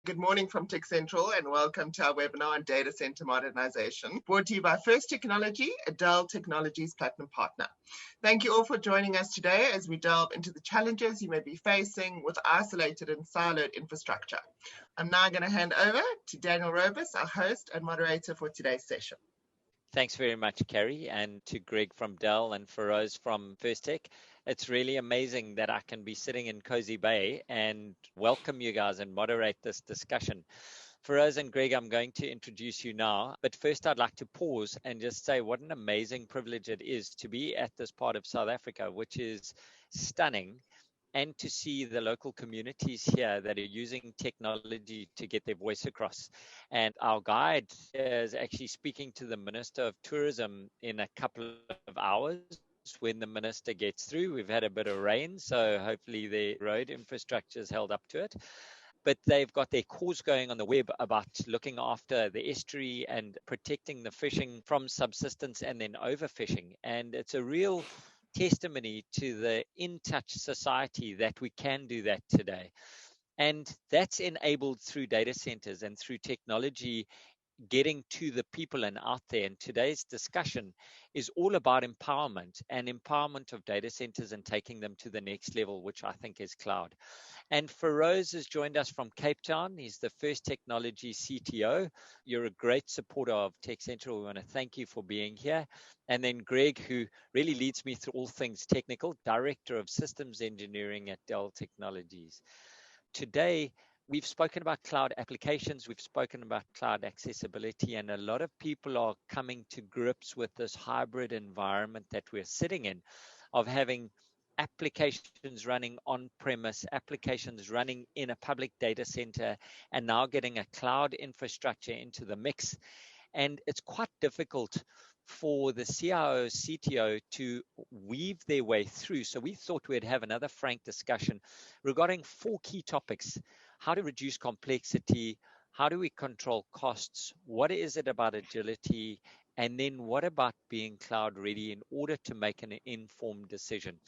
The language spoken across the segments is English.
Good morning from Tech Central and welcome to our webinar on data center modernization, brought to you by First Technology, a Dell Technologies Platinum Partner. Thank you all for joining us today as we delve into the challenges you may be facing with isolated and siloed infrastructure. I'm now going to hand over to Daniel Robus, our host and moderator for today's session. Thanks very much, Carrie, and to Greg from Dell and Feroz from First Tech. It's really amazing that I can be sitting in Cozy Bay and welcome you guys and moderate this discussion. Feroz and Greg, I'm going to introduce you now, but first I'd like to pause and just say what an amazing privilege it is to be at this part of South Africa, which is stunning, and to see the local communities here that are using technology to get their voice across. And our guide is actually speaking to the Minister of Tourism in a couple of hours when the minister gets through. We've had a bit of rain, so hopefully the road infrastructure is held up to it. But they've got their course going on the web about looking after the estuary and protecting the fishing from subsistence and then overfishing. And it's a real testimony to the in-touch society that we can do that today. And that's enabled through data centers and through technology getting to the people and out there. And today's discussion is all about empowerment and empowerment of data centers and taking them to the next level, which I think is cloud. And Feroz has joined us from Cape Town. He's the First Technology CTO. You're a great supporter of Tech Central. We want to thank you for being here. And then Greg, who really leads me through all things technical, Director of Systems Engineering at Dell Technologies. Today, we've spoken about cloud applications, we've spoken about cloud accessibility, and a lot of people are coming to grips with this hybrid environment that we're sitting in, of having applications running on-premise, applications running in a public data center, and now getting a cloud infrastructure into the mix. And it's quite difficult for the CIO, CTO to weave their way through. So we thought we'd have another frank discussion regarding 4 key topics: how to reduce complexity, how do we control costs, what is it about agility, and then what about being cloud ready in order to make an informed decision.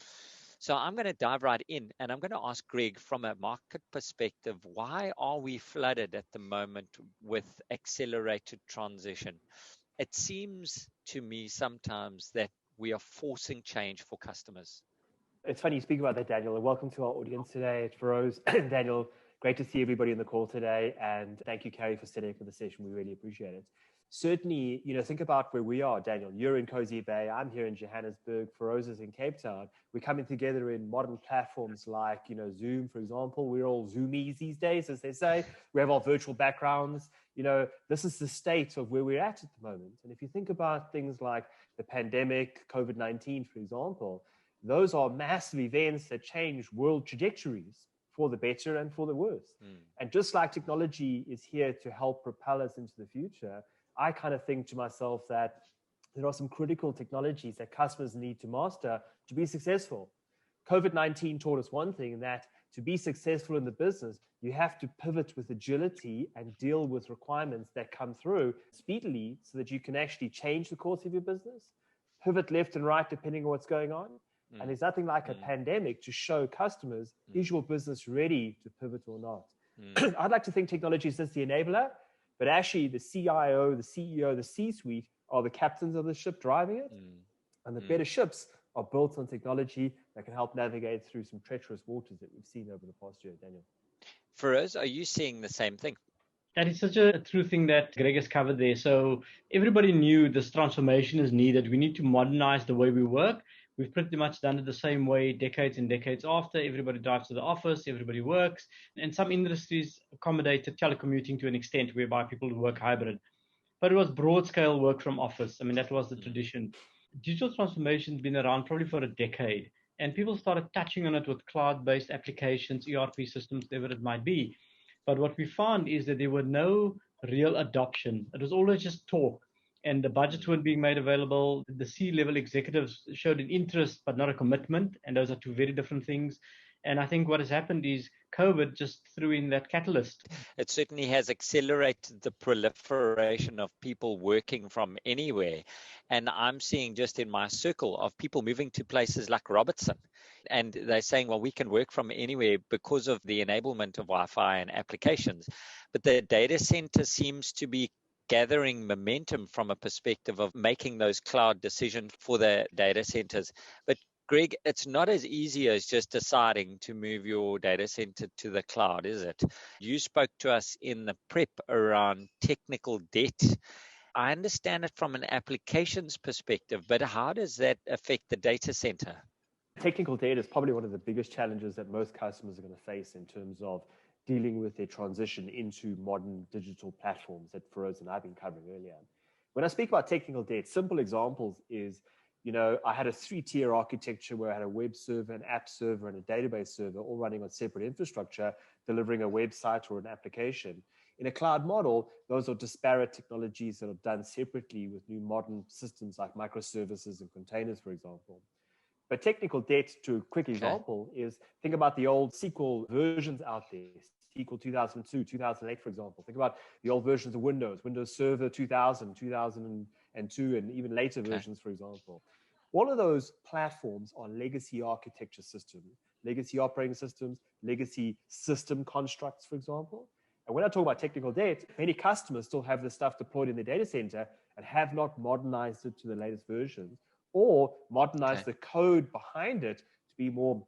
So I'm going to dive right in, and I'm going to ask Greg, from a market perspective, why are we flooded at the moment with accelerated transition? It seems to me sometimes that we are forcing change for customers. It's funny you speak about that, Daniel, and welcome to our audience today. It's Feroz and Daniel. Great to see everybody in the call today, and thank you, Carrie, for setting up the session. We really appreciate it. Certainly, think about where we are, Daniel. You're in Cozy Bay. I'm here in Johannesburg. Feroz is in Cape Town. We're coming together in modern platforms like, Zoom, for example. We're all Zoomies these days, as they say. We have our virtual backgrounds. This is the state of where we're at the moment. And if you think about things like the pandemic, COVID-19, for example, those are massive events that change world trajectories for the better and for the worse. And just like technology is here to help propel us into the future, I kind of think to myself that there are some critical technologies that customers need to master to be successful. COVID-19 taught us one thing, that to be successful in the business, you have to pivot with agility and deal with requirements that come through speedily so that you can actually change the course of your business, pivot left and right depending on what's going on. And there's nothing like a pandemic to show customers, is your business ready to pivot or not? I'd like to think technology is just the enabler, but actually the CIO, the CEO, the C-suite are the captains of the ship driving it. And the better ships are built on technology that can help navigate through some treacherous waters that we've seen over the past year, Daniel. Feroz, are you seeing the same thing? That is such a true thing that Greg has covered there. So everybody knew this transformation is needed. We need to modernize the way we work. We've pretty much done it the same way decades and decades after. Everybody drives to the office, everybody works. And some industries accommodated telecommuting to an extent whereby people work hybrid. But it was broad scale work from office. That was the tradition. Digital transformation has been around probably for a decade. And people started touching on it with cloud-based applications, ERP systems, whatever it might be. But what we found is that there were no real adoption. It was always just talk. And the budgets weren't being made available. The C-level executives showed an interest, but not a commitment. And those are two very different things. And I think what has happened is COVID just threw in that catalyst. It certainly has accelerated the proliferation of people working from anywhere. And I'm seeing just in my circle of people moving to places like Robertson. And they're saying, well, we can work from anywhere because of the enablement of Wi-Fi and applications. But the data center seems to be gathering momentum from a perspective of making those cloud decisions for the data centers. But Greg, it's not as easy as just deciding to move your data center to the cloud, is it? You spoke to us in the prep around technical debt. I understand it from an applications perspective, but how does that affect the data center? Technical debt is probably one of the biggest challenges that most customers are going to face in terms of dealing with their transition into modern digital platforms that Feroz and I have been covering earlier. When I speak about technical debt, simple examples is, I had a 3-tier architecture where I had a web server, an app server, and a database server all running on separate infrastructure, delivering a website or an application. In a cloud model, those are disparate technologies that are done separately with new modern systems like microservices and containers, for example. But technical debt, to a quick example, is think about the old SQL versions out there, SQL 2002, 2008, for example. Think about the old versions of Windows Server 2000, 2002, and even later versions, for example. All of those platforms are legacy architecture systems, legacy operating systems, legacy system constructs, for example. And when I talk about technical debt, many customers still have this stuff deployed in their data center and have not modernized it to the latest versions, or modernize the code behind it to be more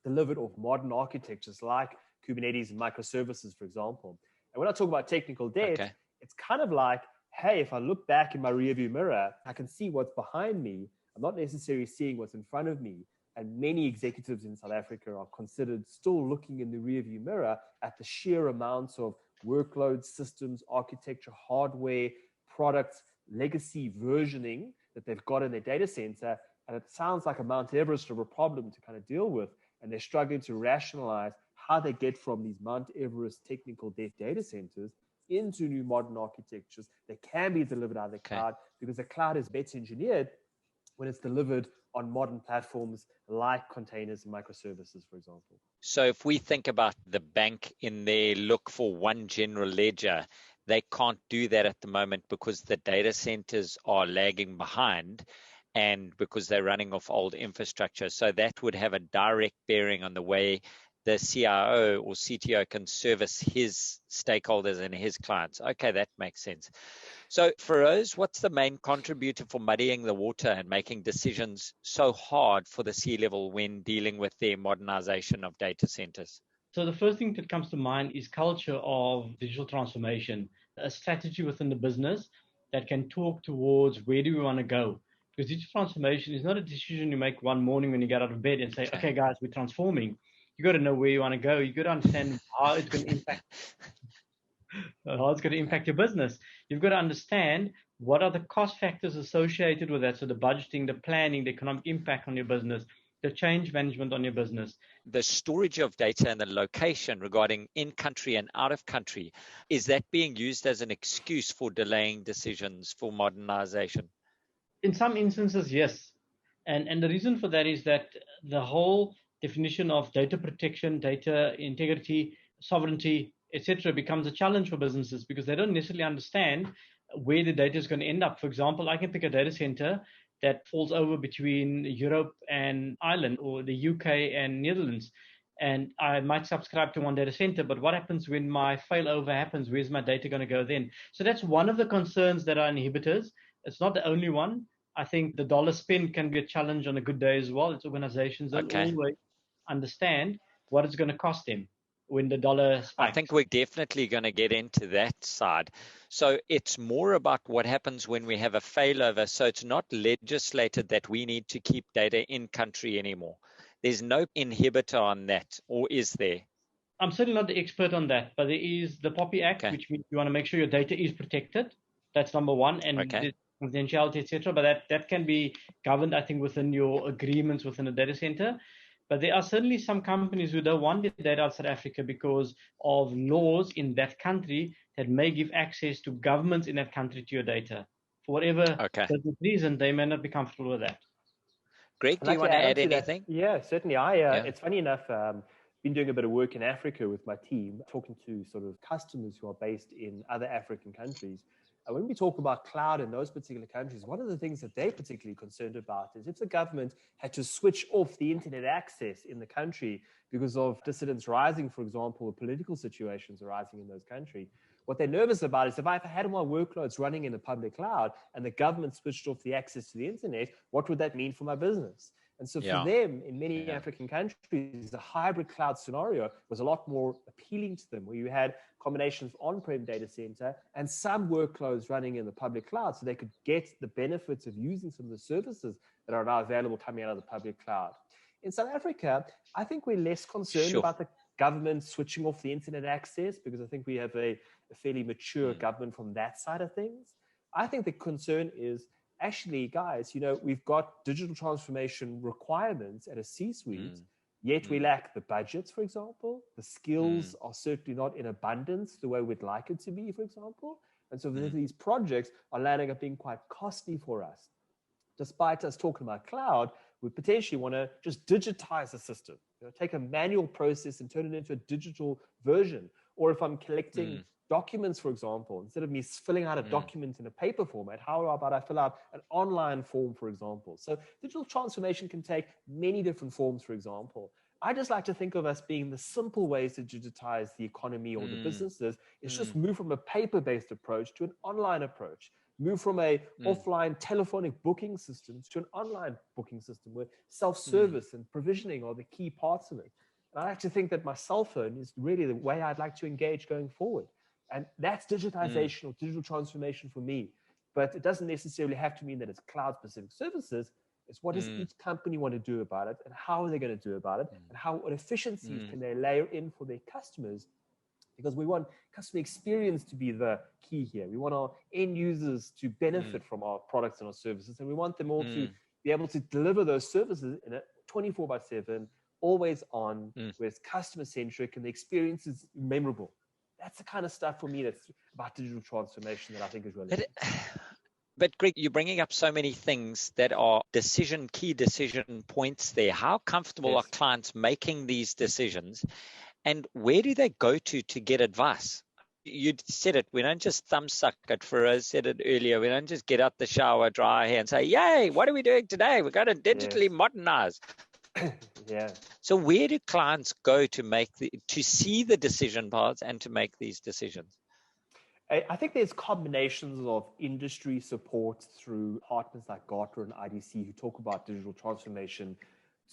delivered off modern architectures like Kubernetes and microservices, for example. And when I talk about technical debt, it's kind of like, hey, if I look back in my rearview mirror, I can see what's behind me. I'm not necessarily seeing what's in front of me. And many executives in South Africa are considered still looking in the rearview mirror at the sheer amounts of workloads, systems, architecture, hardware, products, legacy versioning that they've got in their data center. And it sounds like a Mount Everest of a problem to kind of deal with. And they're struggling to rationalize how they get from these Mount Everest technical debt data centers into new modern architectures that can be delivered out of the cloud, because the cloud is better engineered when it's delivered on modern platforms like containers and microservices, for example. So if we think about the bank in their look for one general ledger, they can't do that at the moment because the data centers are lagging behind and because they're running off old infrastructure. So that would have a direct bearing on the way the CIO or CTO can service his stakeholders and his clients. Okay, that makes sense. So Feroz, what's the main contributor for muddying the water and making decisions so hard for the C-level when dealing with their modernization of data centers? So the first thing that comes to mind is culture of digital transformation, a strategy within the business that can talk towards where do we want to go. Because digital transformation is not a decision you make one morning when you get out of bed and say, okay, guys, we're transforming. You got to know where you want to go. You got to understand how it's going to impact your business. You've got to understand what are the cost factors associated with that. So the budgeting, the planning, the economic impact on your business, the change management on your business. The storage of data and the location regarding in-country and out-of-country, is that being used as an excuse for delaying decisions for modernization? In some instances, yes. And the reason for that is that the whole definition of data protection, data integrity, sovereignty, etc., becomes a challenge for businesses because they don't necessarily understand where the data is going to end up. For example, I can pick a data center that falls over between Europe and Ireland, or the UK and Netherlands. And I might subscribe to one data center, but what happens when my failover happens? Where's my data going to go then? So that's one of the concerns that are inhibitors. It's not the only one. I think the dollar spend can be a challenge on a good day as well. It's organizations that always understand what it's going to cost them when the dollar spikes. I think we're definitely going to get into that side. So it's more about what happens when we have a failover. So it's not legislated that we need to keep data in country anymore. There's no inhibitor on that, or is there? I'm certainly not the expert on that, but there is the POPI Act, which means you want to make sure your data is protected. That's number one, and confidentiality, etc. But that can be governed, I think, within your agreements within a data center. But there are certainly some companies who don't want the data out of South Africa because of laws in that country that may give access to governments in that country to your data. For whatever reason, they may not be comfortable with that. Greg, I'd do you like want to add on add that. anything? Yeah, certainly. Yeah. It's funny enough, been doing a bit of work in Africa with my team, talking to sort of customers who are based in other African countries. And when we talk about cloud in those particular countries, one of the things that they're particularly concerned about is if the government had to switch off the internet access in the country because of dissidents rising, for example, or political situations arising in those countries. What they're nervous about is if I had my workloads running in the public cloud and the government switched off the access to the internet, what would that mean for my business? And so for them, in many African countries, the hybrid cloud scenario was a lot more appealing to them, where you had combinations of on-prem data center and some workloads running in the public cloud, so they could get the benefits of using some of the services that are now available coming out of the public cloud. In South Africa, I think we're less concerned about the government switching off the internet access, because I think we have a fairly mature government from that side of things. I think the concern is, actually, guys, we've got digital transformation requirements at a C-suite, yet we lack the budgets, for example. The skills are certainly not in abundance the way we'd like it to be, for example. And so these projects are landing up being quite costly for us. Despite us talking about cloud, we potentially want to just digitize the system, take a manual process and turn it into a digital version. Or if I'm collecting documents, for example, instead of me filling out a document in a paper format, how about I fill out an online form, for example? So digital transformation can take many different forms, for example. I just like to think of us being the simple ways to digitize the economy or the businesses. It's just move from a paper-based approach to an online approach. Move from a offline telephonic booking system to an online booking system where self-service and provisioning are the key parts of it. And I like to think that my cell phone is really the way I'd like to engage going forward. And that's digitization or digital transformation for me. But it doesn't necessarily have to mean that it's cloud-specific services. It's what does each company want to do about it, and how are they going to do about it, and what efficiencies can they layer in for their customers? Because we want customer experience to be the key here. We want our end users to benefit from our products and our services, and we want them all to be able to deliver those services in a 24/7, always on, where it's customer-centric and the experience is memorable. That's the kind of stuff for me that's about digital transformation that I think is really But Greg, you're bringing up so many things that are key decision points there. How comfortable are clients making these decisions, and where do they go to get advice? You said it, we don't just thumb suck it. Feroz said it earlier, we don't just get out the shower, dry our hair and say, yay, what are we doing today? We're going to digitally modernize. So where do clients go to see the decision paths and to make these decisions? I think there's combinations of industry support through partners like Gartner and IDC who talk about digital transformation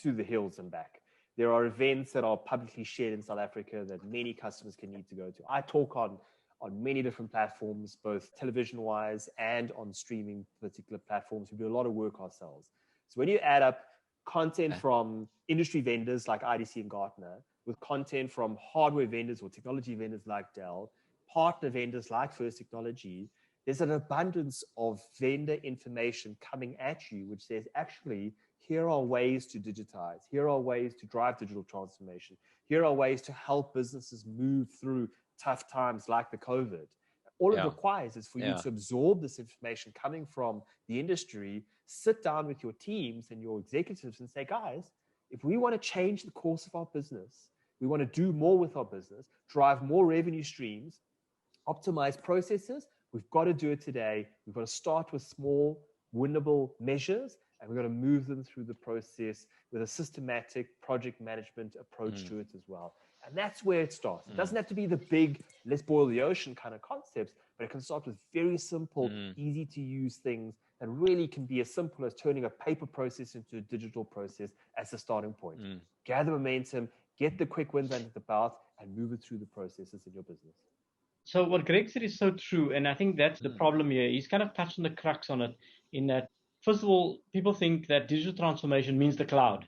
to the hills and back. There are events that are publicly shared in South Africa that many customers can need to go to. I talk on many different platforms, both television-wise and on streaming particular platforms. We do a lot of work ourselves. So when you add up content from industry vendors like IDC and Gartner with content from hardware vendors or technology vendors like Dell, partner vendors like First Technology, there's an abundance of vendor information coming at you, which says, actually, here are ways to digitize. Here are ways to drive digital transformation. Here are ways to help businesses move through tough times like the COVID. All it requires is for you to absorb this information coming from the industry, sit down with your teams and your executives and say, guys, if we want to change the course of our business, we want to do more with our business, drive more revenue streams, optimize processes, we've got to do it today. We've got to start with small, winnable measures, and we've got to move them through the process with a systematic project management approach to it as well. And that's where it starts. It doesn't have to be the big, let's boil the ocean kind of concepts, but it can start with very simple, easy to use things that really can be as simple as turning a paper process into a digital process as a starting point. Gather momentum, get the quick wins under the belt, and move it through the processes in your business. So what Greg said is so true, and I think that's the problem here. He's kind of touched on the crux on it, in that, first of all, people think that digital transformation means the cloud.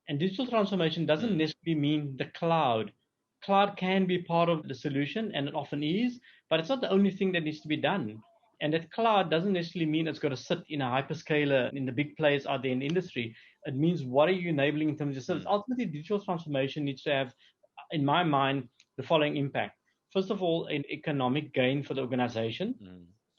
And digital transformation doesn't necessarily mean the cloud. Cloud can be part of the solution, and it often is, but it's not the only thing that needs to be done. And that cloud doesn't necessarily mean it's got to sit in a hyperscaler in the big players out there in the industry. It means, what are you enabling in terms of service? Ultimately, digital transformation needs to have, in my mind, the following impact. First of all, an economic gain for the organization,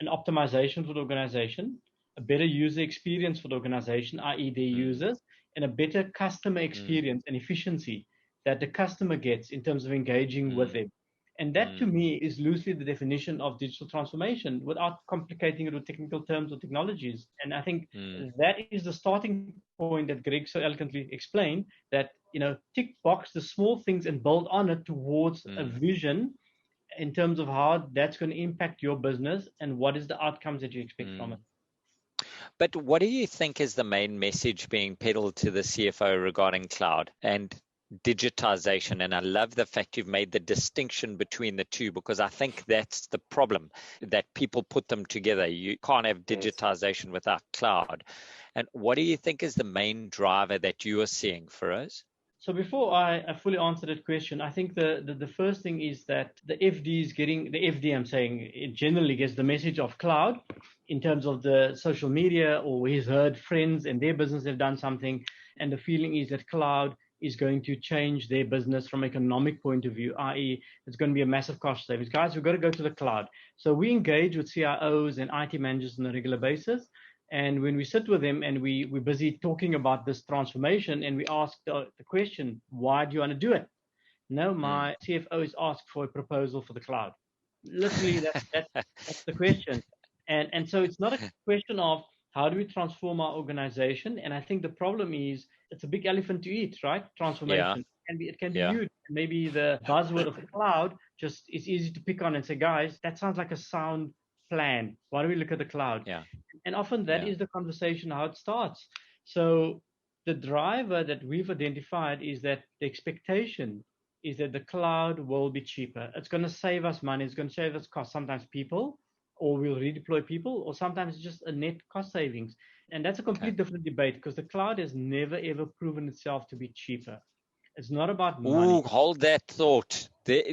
an optimization for the organization, a better user experience for the organization, i.e. their users, and a better customer experience and efficiency that the customer gets in terms of engaging with them. And that to me is loosely the definition of digital transformation without complicating it with technical terms or technologies. And I think that is the starting point that Greg so eloquently explained, that, tick box the small things and build on it towards a vision in terms of how that's going to impact your business and what is the outcomes that you expect from it. But what do you think is the main message being peddled to the CFO regarding cloud and digitization? And I love the fact you've made the distinction between the two, because I think that's the problem, that people put them together. You can't have digitization without cloud. And what do you think is the main driver that you are seeing, Feroz? So before I fully answer that question, I think the first thing is that the FD, I'm saying, it generally gets the message of cloud in terms of the social media, or he's heard friends and their business have done something, and the feeling is that cloud is going to change their business from an economic point of view, i.e. it's going to be a massive cost savings. Guys, we've got to go to the cloud. So we engage with CIOs and IT managers on a regular basis. And when we sit with them and we're busy talking about this transformation, and we ask the question, why do you want to do it? No, my CFO is asked for a proposal for the cloud. Literally, that's the question. And so it's not a question of how do we transform our organization. And I think the problem is it's a big elephant to eat, right? Transformation. Yeah. It can be huge. Maybe the buzzword of the cloud just is easy to pick on and say, guys, that sounds like a sound plan. Why don't we look at the cloud? Yeah. And often that is the conversation, how it starts. So the driver that we've identified is that the expectation is that the cloud will be cheaper. It's going to save us money. It's going to save us cost, sometimes people, or we'll redeploy people, or sometimes it's just a net cost savings. And that's a complete different debate, because the cloud has never, ever proven itself to be cheaper. It's not about money. Ooh, hold that thought.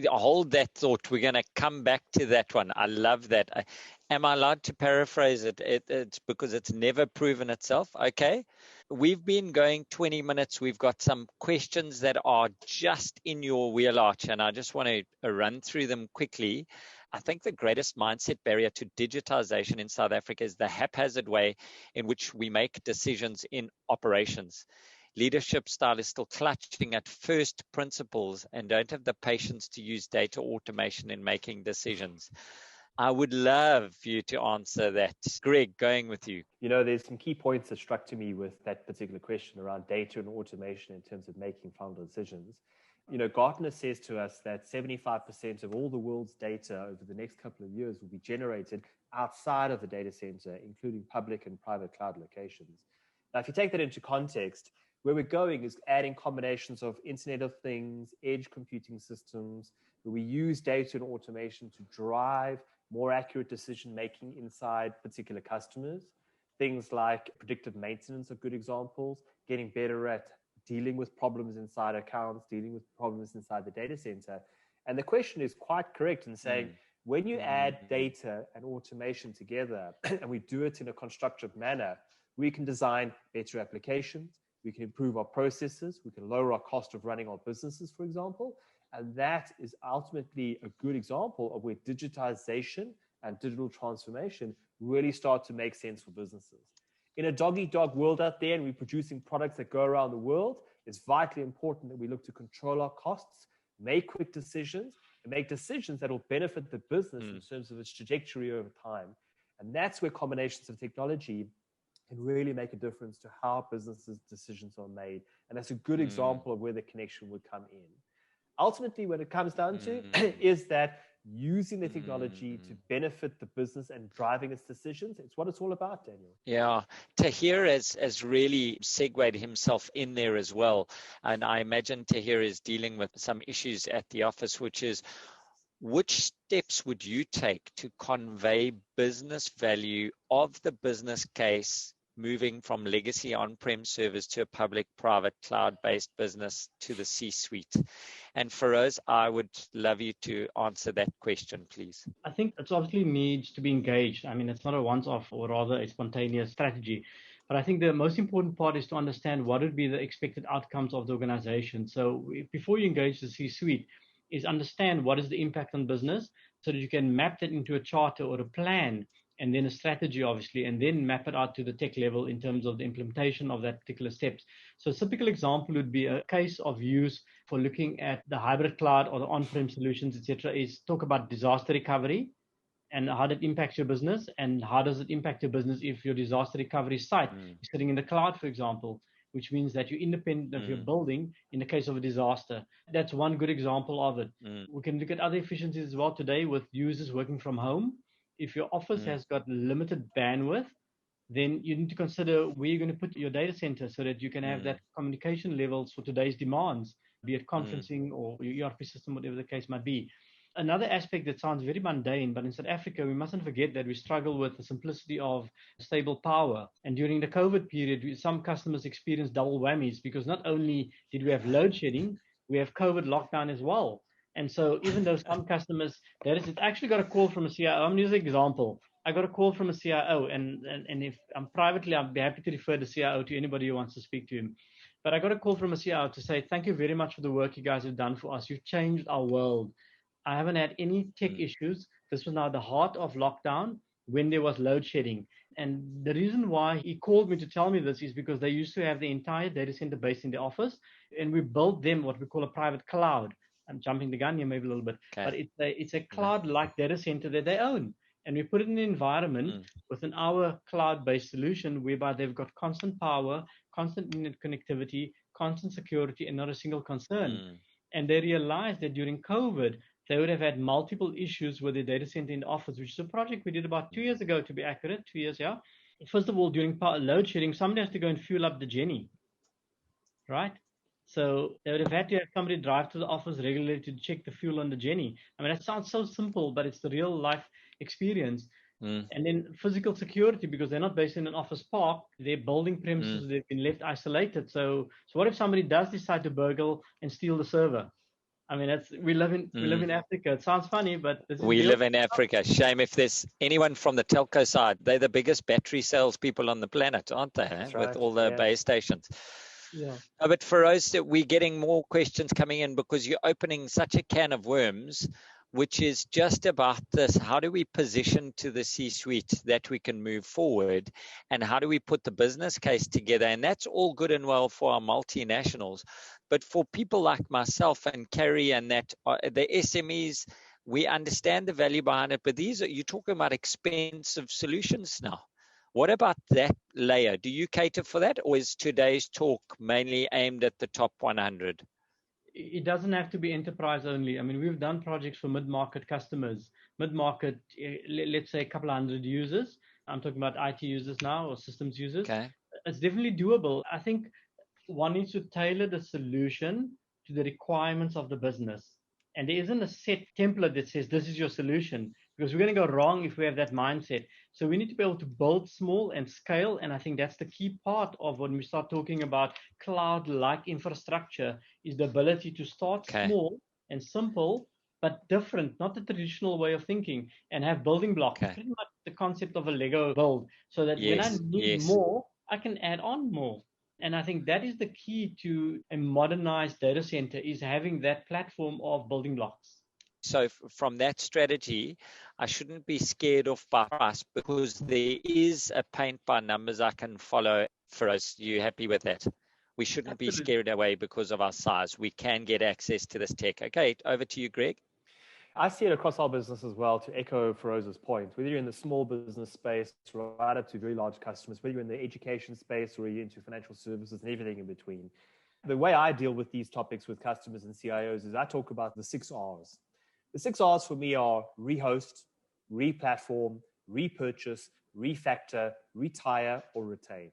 Hold that thought. We're going to come back to that one. I love that. Am I allowed to paraphrase it? It's because it's never proven itself. Okay. We've been going 20 minutes. We've got some questions that are just in your wheelhouse, and I just want to run through them quickly. I think the greatest mindset barrier to digitization in South Africa is the haphazard way in which we make decisions in operations. Leadership style is still clutching at first principles and don't have the patience to use data automation in making decisions. I would love you to answer that. Greg, going with you. There's some key points that struck to me with that particular question around data and automation in terms of making final decisions. Gartner says to us that 75% of all the world's data over the next couple of years will be generated outside of the data center, including public and private cloud locations. Now, if you take that into context, where we're going is adding combinations of Internet of Things, edge computing systems, where we use data and automation to drive more accurate decision-making inside particular customers. Things like predictive maintenance are good examples, getting better at dealing with problems inside accounts, dealing with problems inside the data center. And the question is quite correct in saying, when you add data and automation together, and we do it in a constructive manner, we can design better applications, we can improve our processes, we can lower our cost of running our businesses, for example. And that is ultimately a good example of where digitization and digital transformation really start to make sense for businesses. In a dog-eat-dog world out there, and we're producing products that go around the world, it's vitally important that we look to control our costs, make quick decisions, and make decisions that will benefit the business in terms of its trajectory over time. And that's where combinations of technology can really make a difference to how businesses' decisions are made. And that's a good example of where the connection would come in. Ultimately, what it comes down to is that using the technology to benefit the business and driving its decisions, it's what it's all about, Daniel. Yeah, Tahir has really segued himself in there as well. And I imagine Tahir is dealing with some issues at the office, which is, which steps would you take to convey business value of the business case moving from legacy on-prem servers to a public-private cloud-based business to the C-suite? And Feroz, I would love you to answer that question, please. I think it obviously needs to be engaged. I mean, it's not a once-off or rather a spontaneous strategy. But I think the most important part is to understand what would be the expected outcomes of the organization. So before you engage the C-suite, is understand what is the impact on business so that you can map that into a charter or a plan and then a strategy, obviously, and then map it out to the tech level in terms of the implementation of that particular steps. So a typical example would be a case of use for looking at the hybrid cloud or the on-prem solutions, etc., is talk about disaster recovery and how that impacts your business, and how does it impact your business if your disaster recovery site is sitting in the cloud, for example, which means that you're independent of your building in the case of a disaster. That's one good example of it. We can look at other efficiencies as well today with users working from home. If your office has got limited bandwidth, then you need to consider where you're going to put your data center so that you can have that communication levels for today's demands, be it conferencing or your ERP system, whatever the case might be. Another aspect that sounds very mundane, but in South Africa, we mustn't forget that we struggle with the simplicity of stable power. And during the COVID period, some customers experienced double whammies because not only did we have load shedding, we have COVID lockdown as well. And so even though some customers, it actually got a call from a CIO. I'm going to use an example. I got a call from a CIO, and if I'm privately, I'd be happy to refer the CIO to anybody who wants to speak to him. But I got a call from a CIO to say, thank you very much for the work you guys have done for us. You've changed our world. I haven't had any tech issues. This was now the heart of lockdown when there was load shedding. And the reason why he called me to tell me this is because they used to have the entire data center based in the office, and we built them what we call a private cloud. I'm jumping the gun here maybe a little bit, but it's a cloud-like data center that they own. And we put it in an environment within our cloud-based solution whereby they've got constant power, constant internet connectivity, constant security, and not a single concern. And they realized that during COVID, they would have had multiple issues with their data center in the office, which is a project we did about 2 years ago, to be accurate, 2 years, yeah. First of all, during load shedding, somebody has to go and fuel up the Jenny, right? So they would have had to have somebody drive to the office regularly to check the fuel on the Jenny. I mean, that sounds so simple, but it's the real life experience. And then physical security, because they're not based in an office park, they're building premises, they've been left isolated. So what if somebody does decide to burgle and steal the server? I mean, we live in Africa. It sounds funny, but we live in Africa. Shame if there's anyone from the telco side. They're the biggest battery salespeople on the planet, aren't they? That's With right. all the base stations. Yeah. But for us, we're getting more questions coming in because you're opening such a can of worms, which is just about this. How do we position to the C-suite that we can move forward, and how do we put the business case together? And that's all good and well for our multinationals. But for people like myself and Carrie and that, the SMEs, we understand the value behind it. But you're talking about expensive solutions now. What about that layer? Do you cater for that, or is today's talk mainly aimed at the top 100? It doesn't have to be enterprise only. I mean, we've done projects for mid-market customers. Mid-market, let's say a couple of hundred users. I'm talking about IT users now, or systems users. Okay. It's definitely doable. I think one needs to tailor the solution to the requirements of the business. And there isn't a set template that says this is your solution, because we're going to go wrong if we have that mindset. So we need to be able to build small and scale. And I think that's the key part of when we start talking about cloud-like infrastructure, is the ability to start small and simple, but different, not the traditional way of thinking, and have building blocks. It's pretty much the concept of a Lego build, so that when I need more, I can add on more. And I think that is the key to a modernized data center, is having that platform of building blocks. So from that strategy, I shouldn't be scared of by price, because there is a paint by numbers I can follow for us. You happy with that? We shouldn't be scared away because of our size. We can get access to this tech. Okay, over to you, Greg. I see it across our business as well, to echo Feroz's point. Whether you're in the small business space, right up to very large customers, whether you're in the education space or you're into financial services and everything in between. The way I deal with these topics with customers and CIOs is I talk about the 6 R's. The 6 R's for me are rehost, replatform, repurchase, refactor, retire, or retain.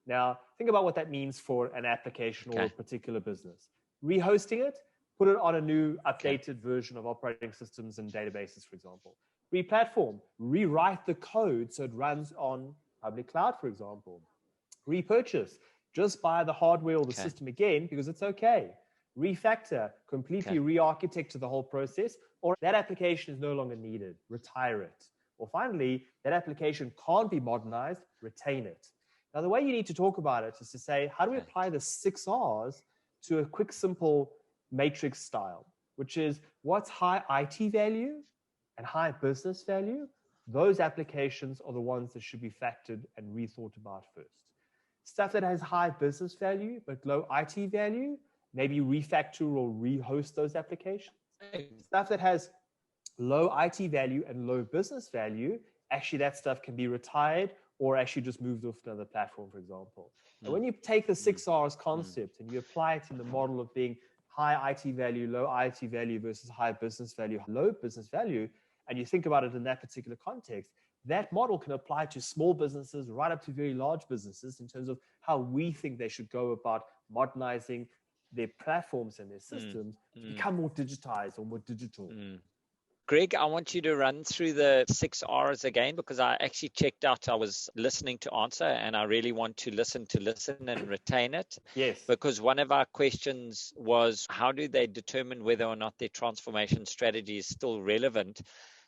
Now, think about what that means for an application or a particular business. Rehosting it, put it on a new updated version of operating systems and databases, for example. Replatform, rewrite the code so it runs on public cloud, for example. Repurchase, just buy the hardware or the system again because it's okay. Refactor, completely re-architect the whole process, or that application is no longer needed, retire it. Or finally, that application can't be modernized, retain it. Now, the way you need to talk about it is to say, how do we apply the 6 R's to a quick, simple matrix style, which is what's high IT value and high business value those applications are the ones that should be factored and rethought about first. Stuff that has high business value but low IT value, maybe refactor or rehost those applications. Stuff that has low IT value and low business value, actually that stuff can be retired or actually just moved off to another platform, for example. And when you take the 6 R's concept and you apply it in the model of being high IT value, low IT value versus high business value, low business value, and you think about it in that particular context, that model can apply to small businesses right up to very large businesses in terms of how we think they should go about modernizing their platforms and their systems to become more digitized or more digital. Greg, I want you to run through the 6 R's again, because I actually checked out. I was listening to answer, and I really want to listen and retain it. Yes. Because one of our questions was, how do they determine whether or not their transformation strategy is still relevant,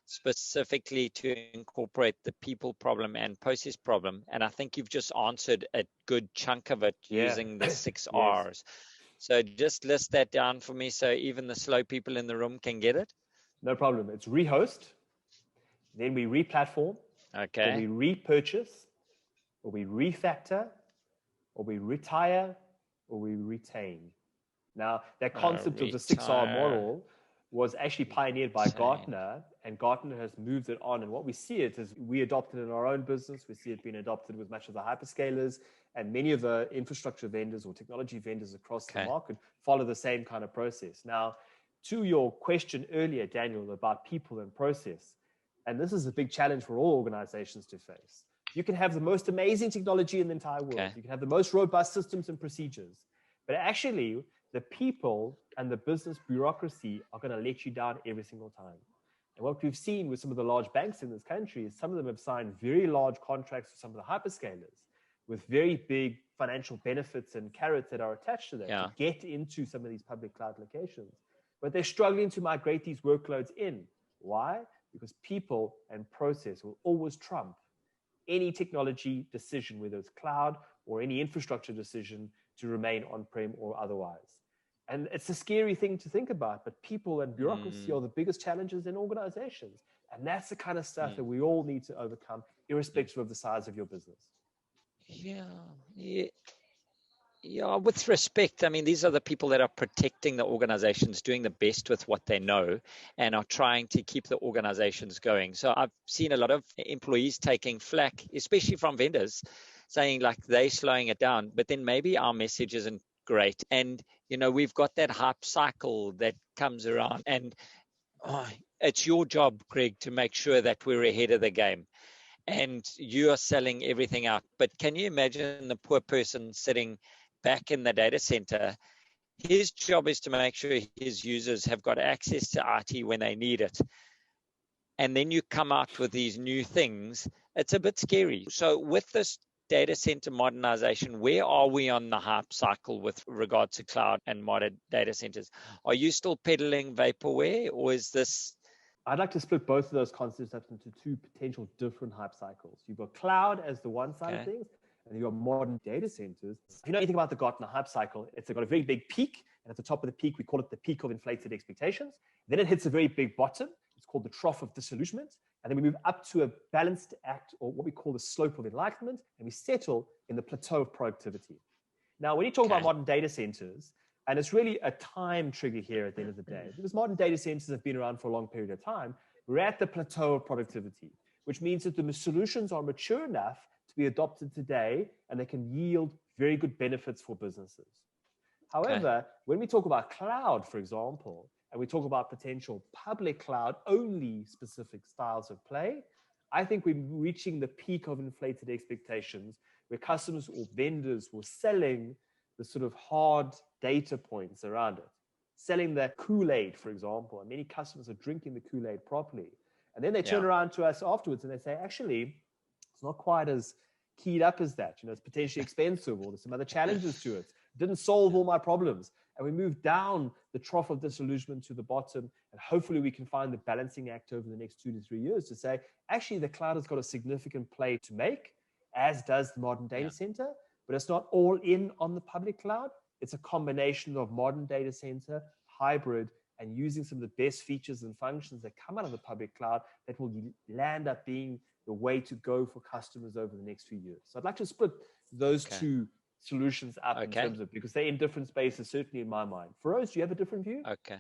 specifically to incorporate the people problem and process problem? And I think you've just answered a good chunk of it using the 6 R's. So just list that down for me so even the slow people in the room can get it. No problem. It's rehost, then we replatform, or we repurchase, or we refactor, or we retire, or we retain. Now, that concept of the 6R model was actually pioneered by Gartner, and Gartner has moved it on. And what we see it is we adopted it in our own business. We see it being adopted with much of the hyperscalers, and many of the infrastructure vendors or technology vendors across the market follow the same kind of process. Now, to your question earlier, Daniel, about people and process, and this is a big challenge for all organizations to face. You can have the most amazing technology in the entire world. You can have the most robust systems and procedures, but actually the people and the business bureaucracy are going to let you down every single time. And what we've seen with some of the large banks in this country is some of them have signed very large contracts with some of the hyperscalers with very big financial benefits and carrots that are attached to that to get into some of these public cloud locations. But they're struggling to migrate these workloads in. Why? Because people and process will always trump any technology decision, whether it's cloud or any infrastructure decision to remain on-prem or otherwise. And it's a scary thing to think about, but people and bureaucracy are the biggest challenges in organizations. And that's the kind of stuff that we all need to overcome, irrespective of the size of your business. Yeah, with respect, I mean, these are the people that are protecting the organizations, doing the best with what they know, and are trying to keep the organizations going. So I've seen a lot of employees taking flack, especially from vendors, saying like they're slowing it down, but then maybe our message isn't great. And, you know, we've got that hype cycle that comes around, and it's your job, Greg, to make sure that we're ahead of the game. And you are selling everything out. But can you imagine the poor person sitting back in the data center? His job is to make sure his users have got access to IT when they need it. And then you come out with these new things. It's a bit scary. So with this data center modernization, where are we on the hype cycle with regard to cloud and modern data centers? Are you still peddling vaporware, or is this? I'd like to split both of those concepts up into two potential different hype cycles. You've got cloud as the one side of things, and you've got modern data centers. If you know anything about the Gartner hype cycle, it's got a very big peak, and at the top of the peak, we call it the peak of inflated expectations. Then it hits a very big bottom. It's called the trough of disillusionment. And then we move up to a balanced act, or what we call the slope of enlightenment, and we settle in the plateau of productivity. Now, when you talk about modern data centers, and it's really a time trigger here at the end of the day, because modern data centers have been around for a long period of time, we're at the plateau of productivity, which means that the solutions are mature enough to be adopted today, and they can yield very good benefits for businesses. However, when we talk about cloud, for example, and we talk about potential public cloud only specific styles of play, I think we're reaching the peak of inflated expectations where customers or vendors were selling the sort of hard data points around it, selling the Kool-Aid, for example, and many customers are drinking the Kool-Aid properly. And then they turn around to us afterwards and they say, actually, it's not quite as keyed up as that. You know, it's potentially expensive, or there's some other challenges to it. It didn't solve all my problems. And we move down the trough of disillusionment to the bottom, and hopefully we can find the balancing act over the next 2 to 3 years to say, actually, the cloud has got a significant play to make, as does the modern data center, but it's not all in on the public cloud. It's a combination of modern data center, hybrid, and using some of the best features and functions that come out of the public cloud that will land up being the way to go for customers over the next few years. So I'd like to split those two solutions up in terms of, because they're in different spaces, certainly in my mind. Feroz, do you have a different view? Okay.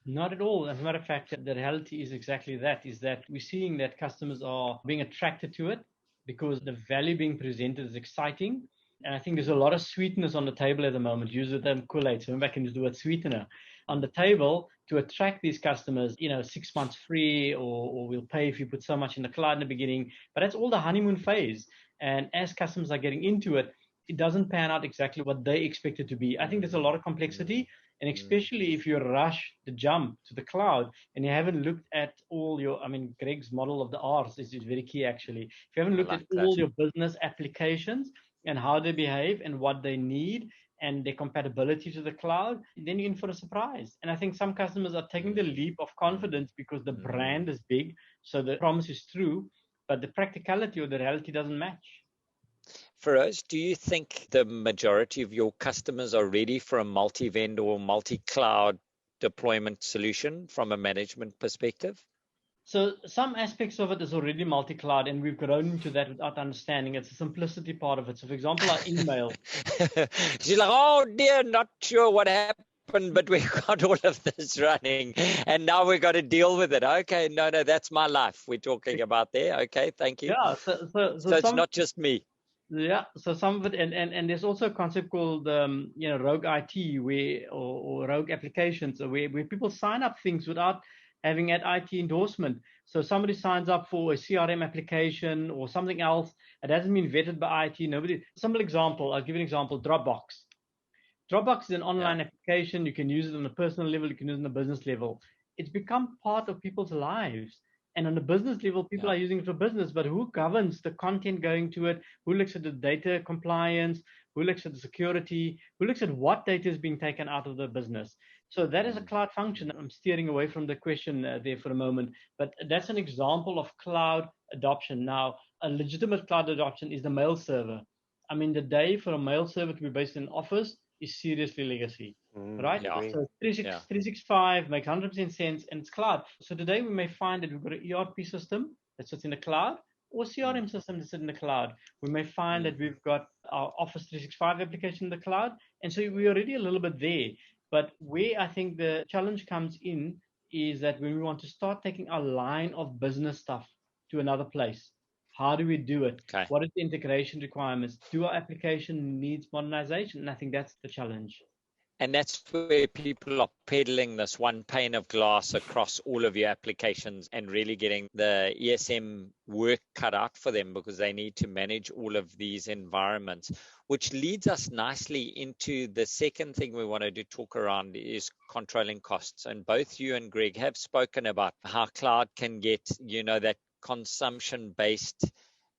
Not at all. As a matter of fact, the reality is exactly that, is that we're seeing that customers are being attracted to it because the value being presented is exciting. And I think there's a lot of sweetness on the table at the moment. Use the term Kool-Aid. So remember, I can use the word sweetener on the table to attract these customers, 6 months free, or we'll pay if you put so much in the cloud in the beginning. But that's all the honeymoon phase. And as customers are getting into it, it doesn't pan out exactly what they expect it to be. I think there's a lot of complexity. And especially if you rush the jump to the cloud and you haven't looked at all your, Greg's model of the R's is very key actually. If you haven't looked at all your business applications and how they behave and what they need and their compatibility to the cloud, then you're in for a surprise. And I think some customers are taking the leap of confidence because the brand is big, so the promise is true, but the practicality or the reality doesn't match. Feroz, do you think the majority of your customers are ready for a multi-vendor or multi-cloud deployment solution from a management perspective? So some aspects of it is already multi-cloud, and we've grown into that without understanding. It's the simplicity part of it. So for example, our email. She's like, oh dear, not sure what happened, but we've got all of this running and now we've got to deal with it. Okay, no, that's my life we're talking about there. Okay, thank you. Yeah, so it's not just me. Yeah, so some of it, and there's also a concept called rogue IT, or rogue applications, where people sign up things without having an IT endorsement. So somebody signs up for a CRM application or something else. It hasn't been vetted by IT. Simple example. I'll give you an example. Dropbox. Dropbox is an online application. You can use it on a personal level. You can use it on a business level. It's become part of people's lives. And on the business level, people are using it for business, but who governs the content going to it? Who looks at the data compliance? Who looks at the security? Who looks at what data is being taken out of the business? So that is a cloud function. I'm steering away from the question there for a moment, but that's an example of cloud adoption. Now, a legitimate cloud adoption is the mail server. The day for a mail server to be based in Office is seriously legacy, right? Yeah. So 365 makes 100% sense, and it's cloud. So today we may find that we've got an ERP system that sits in the cloud, or CRM system that sits in the cloud. We may find that we've got our Office 365 application in the cloud, and so we're already a little bit there. But where I think the challenge comes in is that when we want to start taking our line of business stuff to another place, how do we do it? Okay. What is the integration requirements? Do our application needs modernization? And I think that's the challenge. And that's where people are peddling this one pane of glass across all of your applications and really getting the ESM work cut out for them, because they need to manage all of these environments, which leads us nicely into the second thing we wanted to talk around is controlling costs. And both you and Greg have spoken about how cloud can get, that consumption-based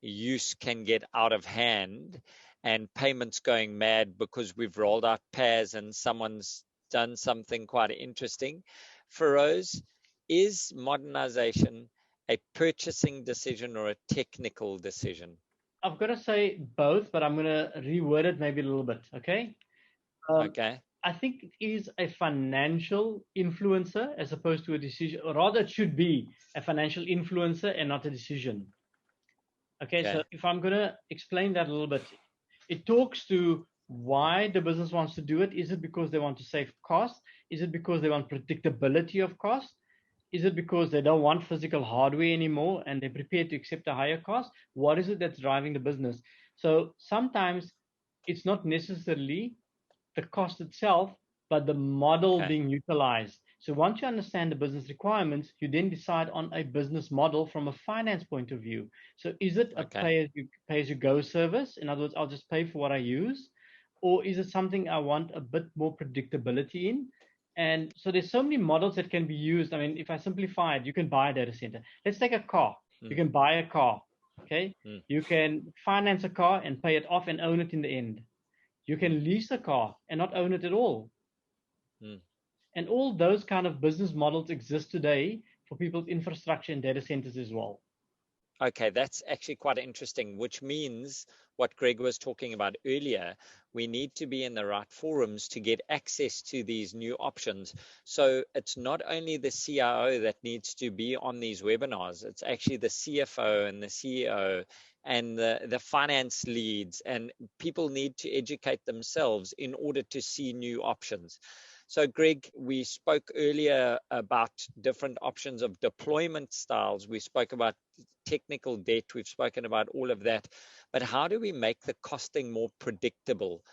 use can get out of hand and payments going mad because we've rolled out PaaS and someone's done something quite interesting. Feroz, is modernization a purchasing decision or a technical decision? I've got to say both, but I'm going to reword it maybe a little bit, okay? Okay. I think it is a financial influencer as opposed to a decision, or rather it should be a financial influencer and not a decision. Okay, so if I'm going to explain that a little bit, it talks to why the business wants to do it. Is it because they want to save cost? Is it because they want predictability of cost? Is it because they don't want physical hardware anymore and they're prepared to accept a higher cost? What is it that's driving the business? So sometimes it's not necessarily the cost itself, but the model being utilized. So once you understand the business requirements, you then decide on a business model from a finance point of view. So is it a pay-as-you-go service? In other words, I'll just pay for what I use. Or is it something I want a bit more predictability in? And so there's so many models that can be used. If I simplify it, you can buy a data center. Let's take a car. You can buy a car, okay? You can finance a car and pay it off and own it in the end. You can lease a car and not own it at all. And all those kind of business models exist today for people's infrastructure and data centers as well. Okay, that's actually quite interesting, which means what Greg was talking about earlier, we need to be in the right forums to get access to these new options. So it's not only the CIO that needs to be on these webinars, it's actually the CFO and the CEO and the finance leads, and people need to educate themselves in order to see new options. So Greg, we spoke earlier about different options of deployment styles. We spoke about technical debt. We've spoken about all of that. But how do we make the costing more predictable?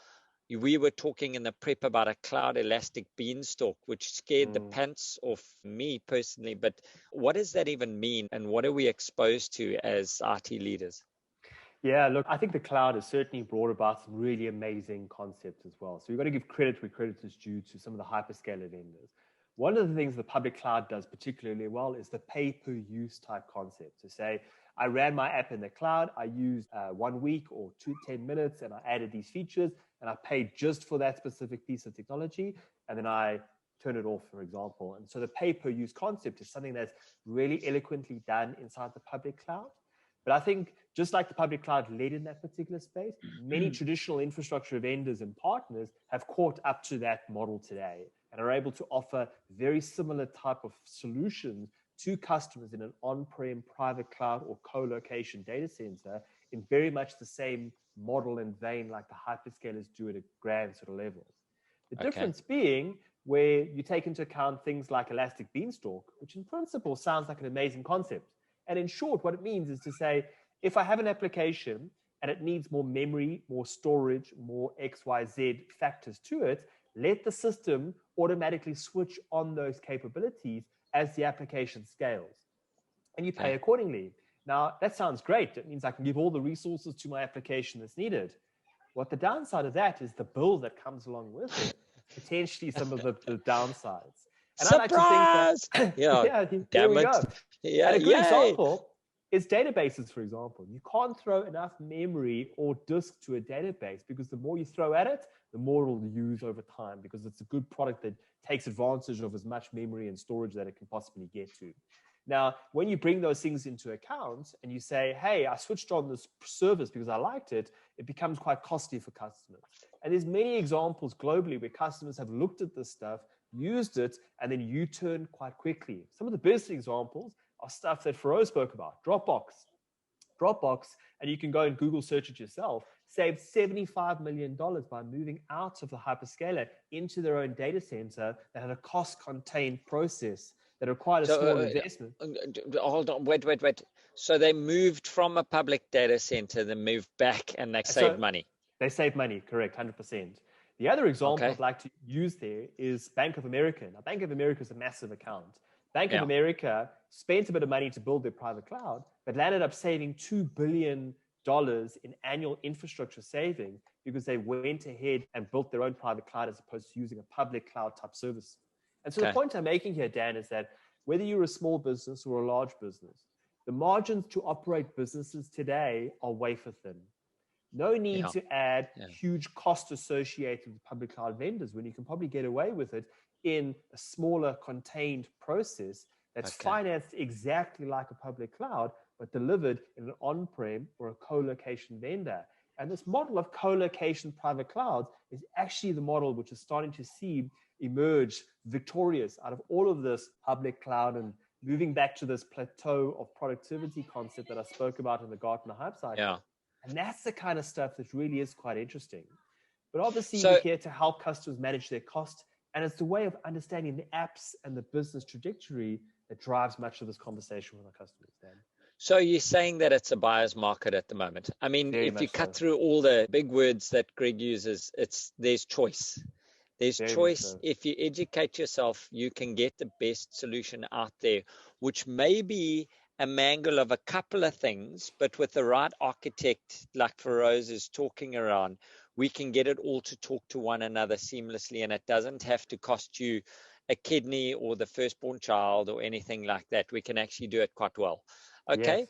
We were talking in the prep about a cloud elastic beanstalk, which scared the pants off me personally. But what does that even mean? And what are we exposed to as IT leaders? Yeah, look, I think the cloud has certainly brought about some really amazing concepts as well. So we've got to give credit where credit is due to some of the hyperscaler vendors. One of the things the public cloud does particularly well is the pay-per-use type concept. To say, I ran my app in the cloud, I used 1 week or 10 minutes, and I added these features, and I paid just for that specific piece of technology, and then I turn it off, for example. And so the pay-per-use concept is something that's really eloquently done inside the public cloud. But I think just like the public cloud led in that particular space, many traditional infrastructure vendors and partners have caught up to that model today and are able to offer very similar type of solutions to customers in an on-prem private cloud or co-location data center in very much the same model and vein like the hyperscalers do at a grand sort of level. The difference being where you take into account things like Elastic Beanstalk, which in principle sounds like an amazing concept. And in short, what it means is to say, if I have an application and it needs more memory, more storage, more XYZ factors to it, let the system automatically switch on those capabilities as the application scales. And you pay accordingly. Now, that sounds great. It means I can give all the resources to my application that's needed. What the downside of that is the bill that comes along with it, potentially some of the downsides. And surprise! I like to think that, there we go. Yeah, and a good example is databases, for example. You can't throw enough memory or disk to a database because the more you throw at it, the more it will use over time because it's a good product that takes advantage of as much memory and storage that it can possibly get to. Now, when you bring those things into account and you say, hey, I switched on this service because I liked it, it becomes quite costly for customers. And there's many examples globally where customers have looked at this stuff, used it, and then U-turn quite quickly. Some of the best examples are stuff that Feroz spoke about. Dropbox, and you can go and Google search it yourself, saved $75 million by moving out of the hyperscaler into their own data center that had a cost-contained process that required a small investment. Hold on, wait. So they moved from a public data center, they moved back, and they saved money. They saved money, correct, 100%. The other example I'd like to use there is Bank of America. Now, Bank of America is a massive account. Bank of America spent a bit of money to build their private cloud, but landed up saving $2 billion in annual infrastructure savings because they went ahead and built their own private cloud as opposed to using a public cloud type service. And so the point I'm making here, Dan, is that whether you're a small business or a large business, the margins to operate businesses today are wafer thin. No need to add huge cost associated with public cloud vendors when you can probably get away with it in a smaller contained process that's financed exactly like a public cloud, but delivered in an on-prem or a co-location vendor. And this model of co-location private clouds is actually the model which is starting to see emerge victorious out of all of this public cloud and moving back to this plateau of productivity concept that I spoke about in the Gartner hype cycle. Yeah. And that's the kind of stuff that really is quite interesting. But obviously, we're here to help customers manage their cost. And it's the way of understanding the apps and the business trajectory that drives much of this conversation with our customers, Dan. So you're saying that it's a buyer's market at the moment. I mean, if you cut through all the big words that Greg uses, there's choice. There's choice. If you educate yourself, you can get the best solution out there, which may be a mangle of a couple of things, but with the right architect, like Feroz is talking around, we can get it all to talk to one another seamlessly, and it doesn't have to cost you a kidney or the firstborn child or anything like that. We can actually do it quite well. Okay. Yes.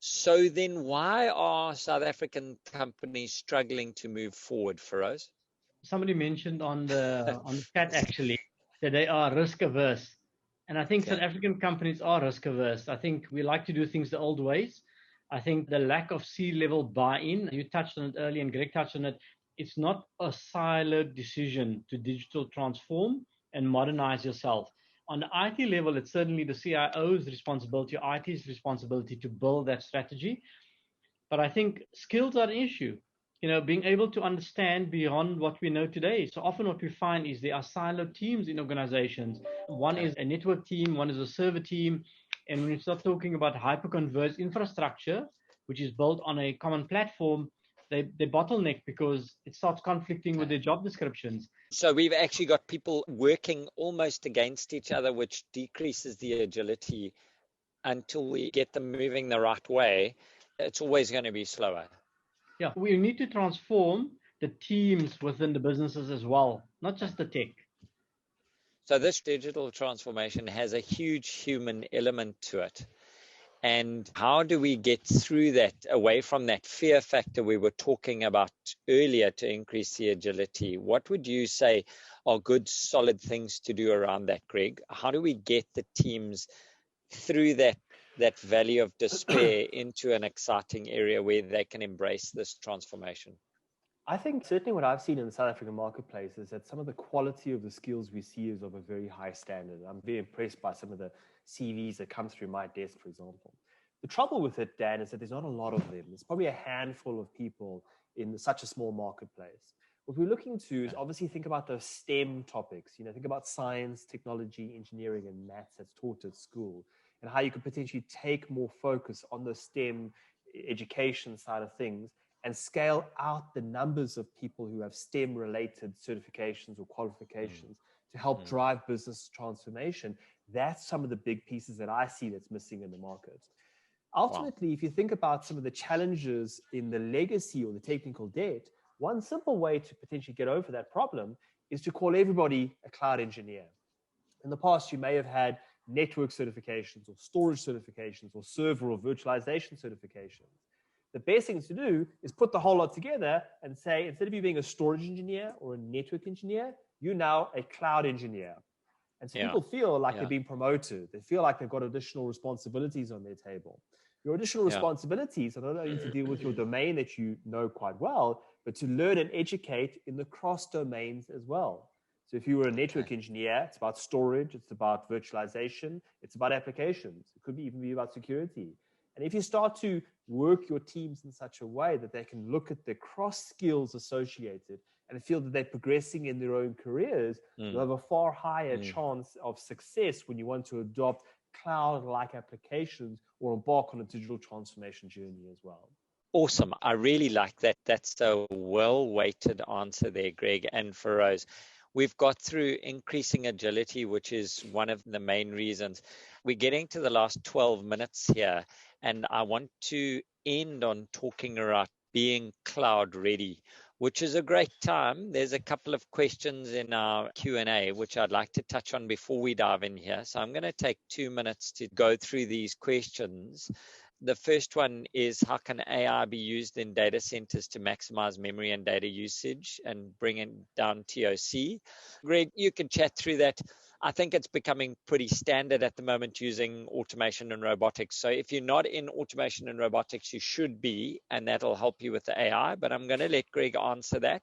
So then why are South African companies struggling to move forward, Feroz? Somebody mentioned on the chat actually that they are risk averse. And I think South African companies are risk averse. I think we like to do things the old ways. I think the lack of C-level buy-in, you touched on it earlier and Greg touched on it, it's not a siloed decision to digital transform and modernize yourself. On the IT level, it's certainly the CIO's responsibility, IT's responsibility to build that strategy. But I think skills are an issue. Being able to understand beyond what we know today. So often what we find is there are siloed teams in organizations. One is a network team, one is a server team. And when you start talking about hyper-converged infrastructure, which is built on a common platform, they bottleneck because it starts conflicting with their job descriptions. So we've actually got people working almost against each other, which decreases the agility until we get them moving the right way. It's always going to be slower. Yeah, we need to transform the teams within the businesses as well, not just the tech. So this digital transformation has a huge human element to it. And how do we get through that, away from that fear factor we were talking about earlier to increase the agility? What would you say are good, solid things to do around that, Greg? How do we get the teams through that valley of despair into an exciting area where they can embrace this transformation? I think certainly what I've seen in the South African marketplace is that some of the quality of the skills we see is of a very high standard. I'm very impressed by some of the CVs that come through my desk, for example. The trouble with it, Dan, is that there's not a lot of them. There's probably a handful of people in such a small marketplace. What we're looking to is obviously think about those STEM topics. Think about science, technology, engineering, and maths that's taught at school, and how you could potentially take more focus on the STEM education side of things and scale out the numbers of people who have STEM-related certifications or qualifications to help drive business transformation. That's some of the big pieces that I see that's missing in the market. Ultimately, if you think about some of the challenges in the legacy or the technical debt, one simple way to potentially get over that problem is to call everybody a cloud engineer. In the past, you may have had network certifications or storage certifications or server or virtualization certifications. The best thing to do is put the whole lot together and say, instead of you being a storage engineer or a network engineer, you're now a cloud engineer. And so people feel like they're being promoted. They feel like they've got additional responsibilities on their table. Your additional responsibilities are not only to deal with your domain that you know quite well, but to learn and educate in the cross domains as well. So if you were a network engineer, it's about storage, it's about virtualization, it's about applications. It could even be about security. And if you start to work your teams in such a way that they can look at the cross skills associated and feel that they're progressing in their own careers, you'll have a far higher chance of success when you want to adopt cloud-like applications or embark on a digital transformation journey as well. Awesome. I really like that. That's a well-weighted answer there, Greg and Feroz. We've got through increasing agility, which is one of the main reasons. We're getting to the last 12 minutes here, and I want to end on talking about being cloud ready, which is a great time. There's a couple of questions in our Q&A, which I'd like to touch on before we dive in here. So I'm going to take 2 minutes to go through these questions. The first one is, how can AI be used in data centers to maximize memory and data usage and bring it down TOC? Greg, you can chat through that. I think it's becoming pretty standard at the moment using automation and robotics. So if you're not in automation and robotics, you should be, and that'll help you with the AI. But I'm going to let Greg answer that.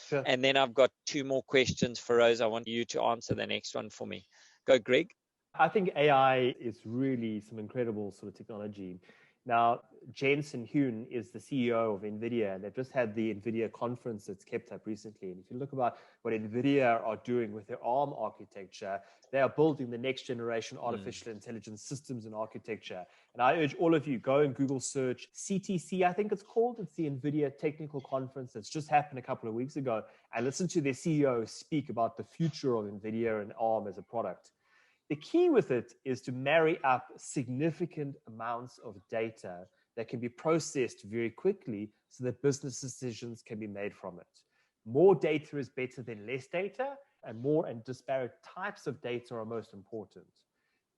Sure. And then I've got 2 more questions for Rose. I want you to answer the next one for me. Go, Greg. I think AI is really some incredible sort of technology. Now, Jensen Huang is the CEO of NVIDIA, and they've just had the NVIDIA conference that's kept up recently. And if you look about what NVIDIA are doing with their ARM architecture, they are building the next generation artificial intelligence systems and architecture. And I urge all of you, go and Google search CTC, I think it's called. It's the NVIDIA technical conference that's just happened a couple of weeks ago, and listen to their CEO speak about the future of NVIDIA and ARM as a product. The key with it is to marry up significant amounts of data that can be processed very quickly so that business decisions can be made from it. More data is better than less data, and more and disparate types of data are most important.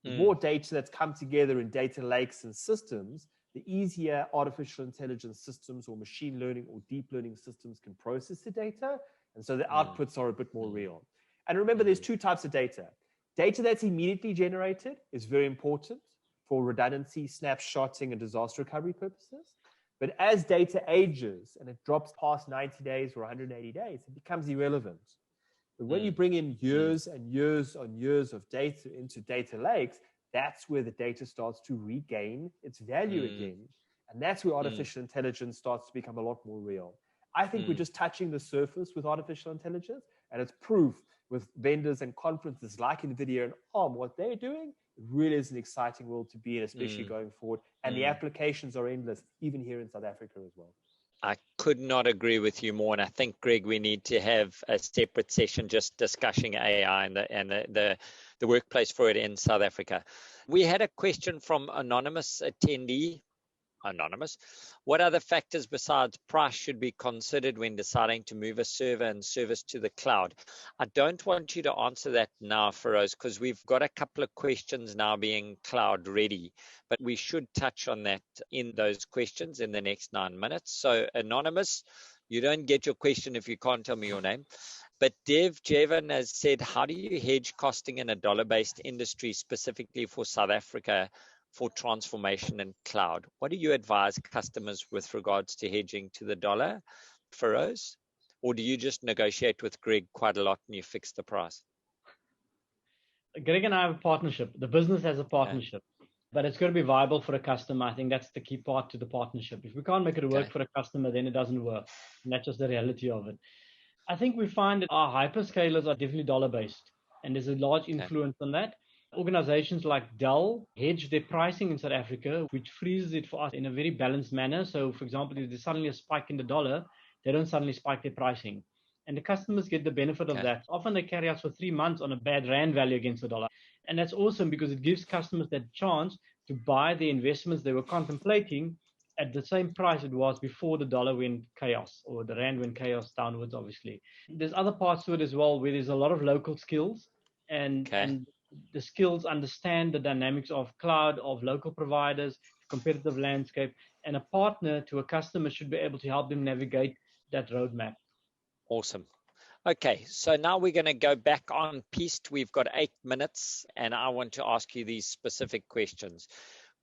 The more data that's come together in data lakes and systems, the easier artificial intelligence systems or machine learning or deep learning systems can process the data, and so the outputs are a bit more real. And remember, there's 2 types of data. Data that's immediately generated is very important for redundancy, snapshotting, and disaster recovery purposes. But as data ages and it drops past 90 days or 180 days, it becomes irrelevant. But when you bring in years and years on years of data into data lakes, that's where the data starts to regain its value again. And that's where artificial intelligence starts to become a lot more real. I think we're just touching the surface with artificial intelligence, and it's proof with vendors and conferences like NVIDIA and Arm, what they're doing. It really is an exciting world to be in, especially going forward. And the applications are endless, even here in South Africa as well. I could not agree with you more. And I think, Greg, we need to have a separate session just discussing AI and the workplace for it in South Africa. We had a question from anonymous attendee. Anonymous. What other factors besides price should be considered when deciding to move a server and service to the cloud? I don't want you to answer that now, Feroz, because we've got a couple of questions now being cloud ready, but we should touch on that in those questions in the next 9 minutes. So anonymous, you don't get your question if you can't tell me your name. But Dev Jevan has said, how do you hedge costing in a dollar-based industry specifically for South Africa for transformation and cloud? What do you advise customers with regards to hedging to the dollar, Feroz? Or do you just negotiate with Greg quite a lot and you fix the price? Greg and I have a partnership. The business has a partnership, but it's got to be viable for a customer. I think that's the key part to the partnership. If we can't make it work for a customer, then it doesn't work. And that's just the reality of it. I think we find that our hyperscalers are definitely dollar-based, and there's a large influence on that. Organizations like Dell hedge their pricing in South Africa, which freezes it for us in a very balanced manner. So, for example, if there's suddenly a spike in the dollar, they don't suddenly spike their pricing. And the customers get the benefit of that. Often they carry us for 3 months on a bad rand value against the dollar. And that's awesome because it gives customers that chance to buy the investments they were contemplating at the same price it was before the dollar went chaos, or the rand went chaos downwards, obviously. There's other parts to it as well where there's a lot of local skills and the skills understand the dynamics of cloud, of local providers, competitive landscape, and a partner to a customer should be able to help them navigate that roadmap. Awesome. Okay, so now we're going to go back on piste. We've got 8 minutes, and I want to ask you these specific questions.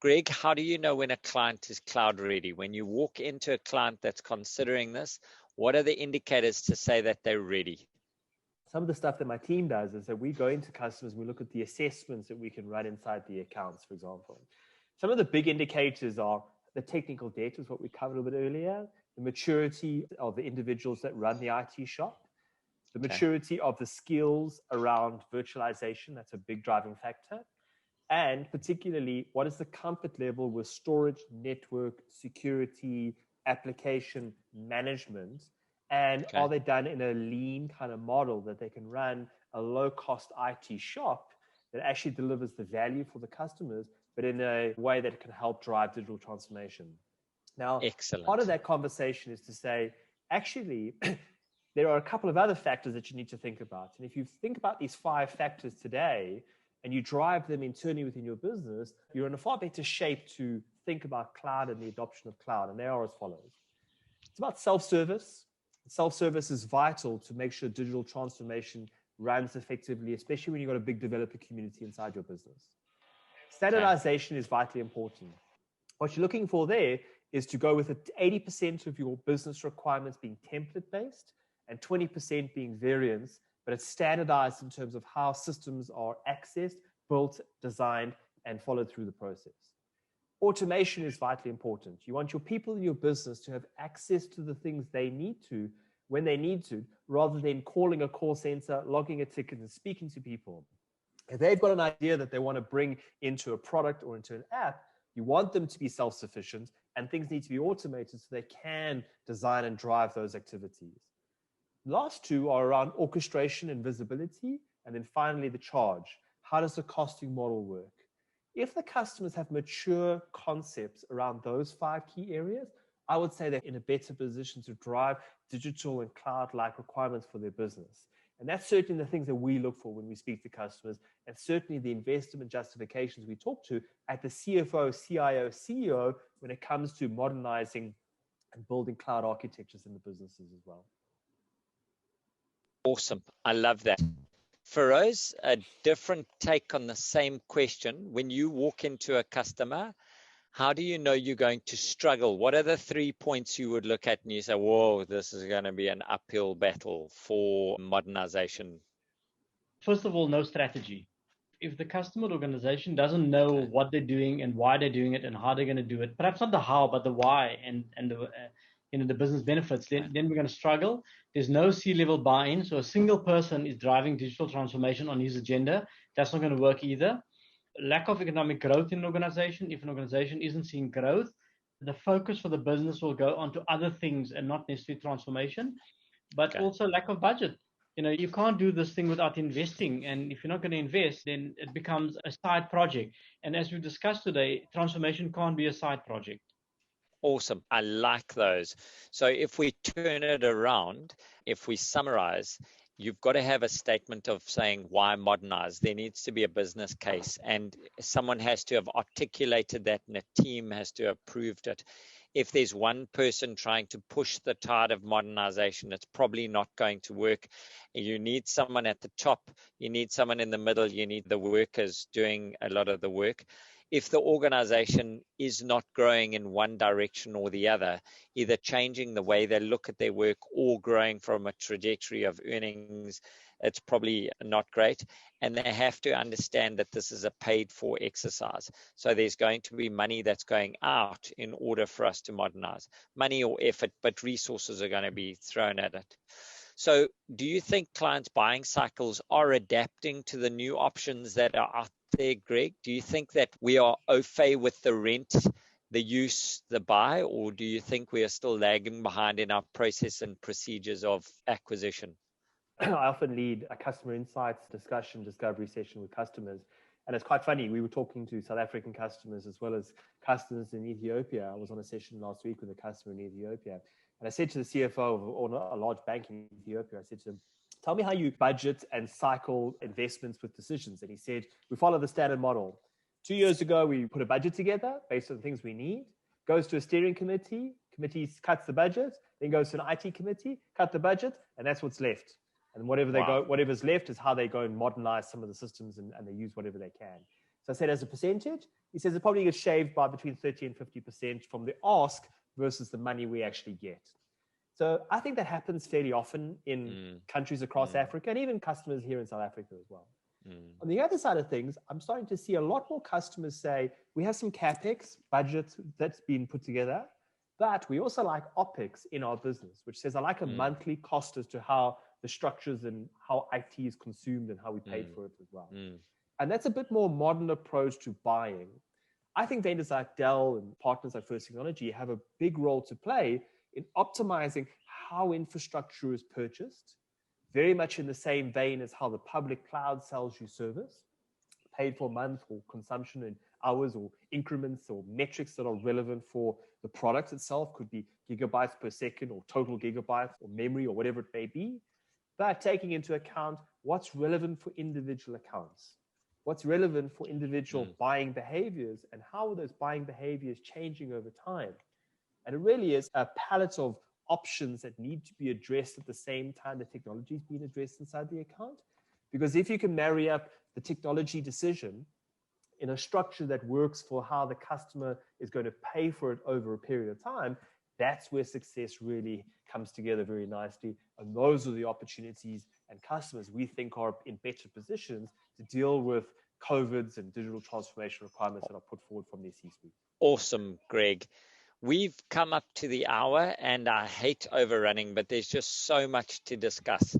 Greg, how do you know when a client is cloud ready? When you walk into a client that's considering this, what are the indicators to say that they're ready? Some of the stuff that my team does is that we go into customers, we look at the assessments that we can run inside the accounts, for example. Some of the big indicators are the technical debt, is what we covered a bit earlier, the maturity of the individuals that run the IT shop, the maturity of the skills around virtualization, that's a big driving factor, and particularly what is the comfort level with storage, network, security, application management, and are they done in a lean kind of model that they can run a low-cost IT shop that actually delivers the value for the customers, but in a way that can help drive digital transformation. Now, part of that conversation is to say, actually, there are a couple of other factors that you need to think about. And if you think about these 5 factors today and you drive them internally within your business, you're in a far better shape to think about cloud and the adoption of cloud. And they are as follows. It's about self-service. Self-service is vital to make sure digital transformation runs effectively, especially when you've got a big developer community inside your business. Standardization is vitally important. What you're looking for there is to go with 80% of your business requirements being template-based and 20% being variants, but it's standardized in terms of how systems are accessed, built, designed, and followed through the process. Automation is vitally important. You want your people in your business to have access to the things they need to when they need to, rather than calling a call center, logging a ticket, and speaking to people. If they've got an idea that they want to bring into a product or into an app, you want them to be self-sufficient and things need to be automated so they can design and drive those activities. The last 2 are around orchestration and visibility, and then finally the charge. How does the costing model work? If the customers have mature concepts around those 5 key areas, I would say they're in a better position to drive digital and cloud-like requirements for their business. And that's certainly the things that we look for when we speak to customers, and certainly the investment justifications we talk to at the CFO, CIO, CEO when it comes to modernizing and building cloud architectures in the businesses as well. Awesome. I love that. Feroz, a different take on the same question. When you walk into a customer, how do you know you're going to struggle? What are the 3 points you would look at and you say, whoa, this is going to be an uphill battle for modernization? First of all, no strategy. If the customer organization doesn't know what they're doing and why they're doing it and how they're going to do it, perhaps not the how, but the why and the the business benefits, then we're going to struggle. There's no C-level buy-in, so a single person is driving digital transformation on his agenda. That's not going to work either. Lack of economic growth in an organization. If an organization isn't seeing growth, the focus for the business will go on to other things and not necessarily transformation. But also lack of budget. You can't do this thing without investing. And if you're not going to invest, then it becomes a side project. And as we discussed today, transformation can't be a side project. Awesome. I like those. So if we turn it around, if we summarize, you've got to have a statement of saying why modernize. There needs to be a business case, and someone has to have articulated that, and a team has to have approved it. If there's one person trying to push the tide of modernization, it's probably not going to work. You need someone at the top, you need someone in the middle, you need the workers doing a lot of the work. If the organization is not growing in one direction or the other, either changing the way they look at their work or growing from a trajectory of earnings, it's probably not great. And they have to understand that this is a paid for exercise. So there's going to be money that's going out in order for us to modernize. Money or effort, but resources are going to be thrown at it. So do you think clients' buying cycles are adapting to the new options that are out there, Greg? Do you think that we are au fait with the rent, the use, the buy, or do you think we are still lagging behind in our process and procedures of acquisition? I often lead a customer insights discovery session with customers. And it's quite funny. We were talking to South African customers as well as customers in Ethiopia. I was on a session last week with a customer in Ethiopia. And I said to the CFO of a large bank in Ethiopia, I said to him, tell me how you budget and cycle investments with decisions. And he said, we follow the standard model. 2 years ago, we put a budget together based on things we need, goes to a steering committee, cuts the budget, then goes to an IT committee, cut the budget, and that's what's left. And whatever's left is how they go and modernize some of the systems and they use whatever they can. So I said, as a percentage, he says it probably gets shaved by between 30 and 50% from the ask versus the money we actually get. So I think that happens fairly often in countries across Africa and even customers here in South Africa as well. On the other side of things, I'm starting to see a lot more customers say, we have some CapEx budget that's been put together, but we also like OpEx in our business, which says I like a monthly cost as to how the structures and how IT is consumed and how we pay for it as well. And that's a bit more modern approach to buying. I think vendors like Dell and partners like First Technology have a big role to play in optimizing how infrastructure is purchased, very much in the same vein as how the public cloud sells you service, paid for month or consumption in hours or increments or metrics that are relevant for the product itself, could be gigabytes per second or total gigabytes or memory or whatever it may be, but taking into account what's relevant for individual accounts, what's relevant for individual buying behaviors, and how are those buying behaviors changing over time. And it really is a palette of options that need to be addressed at the same time the technology is being addressed inside the account. Because if you can marry up the technology decision in a structure that works for how the customer is going to pay for it over a period of time, that's where success really comes together very nicely. And those are the opportunities and customers we think are in better positions to deal with COVIDs and digital transformation requirements that are put forward from their C-suite. Awesome, Greg. We've come up to the hour and I hate overrunning, but there's just so much to discuss.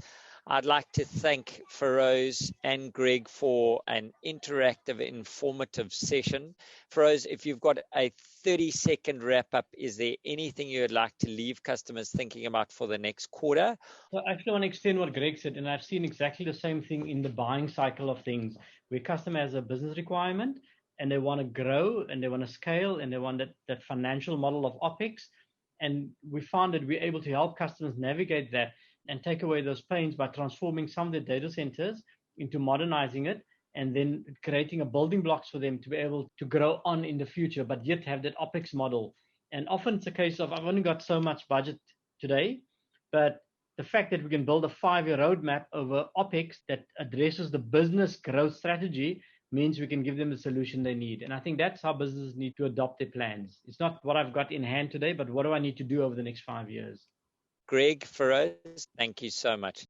I'd like to thank Feroz and Greg for an interactive, informative session. Feroz, if you've got a 30-second wrap-up, is there anything you would like to leave customers thinking about for the next quarter? Well, I actually want to extend what Greg said, and I've seen exactly the same thing in the buying cycle of things, where customer has a business requirement, and they want to grow, and they want to scale, and they want that financial model of OpEx. And we found that we're able to help customers navigate that and take away those pains by transforming some of their data centers into modernizing it, and then creating a building blocks for them to be able to grow on in the future, but yet have that OpEx model. And often it's a case of, I've only got so much budget today, but the fact that we can build a 5-year roadmap over OPEX that addresses the business growth strategy means we can give them the solution they need. And I think that's how businesses need to adopt their plans. It's not what I've got in hand today, but what do I need to do over the next 5 years? Greg, Feroz, thank you so much.